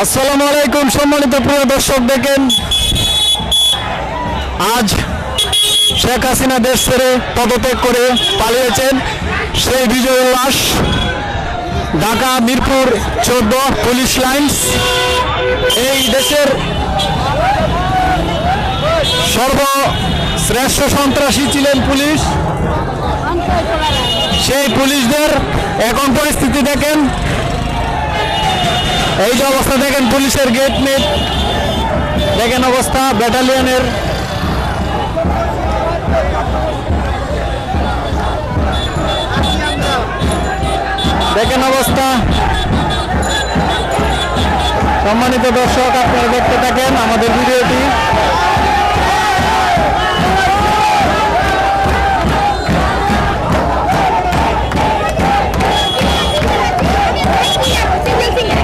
আসসালামু আলাইকুম সম্মানিত প্রিয় দর্শক, দেখেন আজ শেখ হাসিনা দেশ ছেড়ে পদত্যাগ করে পালিয়েছেন, সেই বিজয় উল্লাস ঢাকা মিরপুর 14 পুলিশ লাইন্স। এই দেশের সর্বশ্রেষ্ঠ সন্ত্রাসী ছিলেন পুলিশ। সেই পুলিশদের এখন পরিস্থিতি দেখেন, এই যে অবস্থা দেখেন, পুলিশের গেট মেট দেখেন অবস্থা, ব্যাটালিয়নের দেখেন অবস্থা। সম্মানিত দর্শক, আপনারা দেখতে থাকেন আমাদের ভিডিওটি।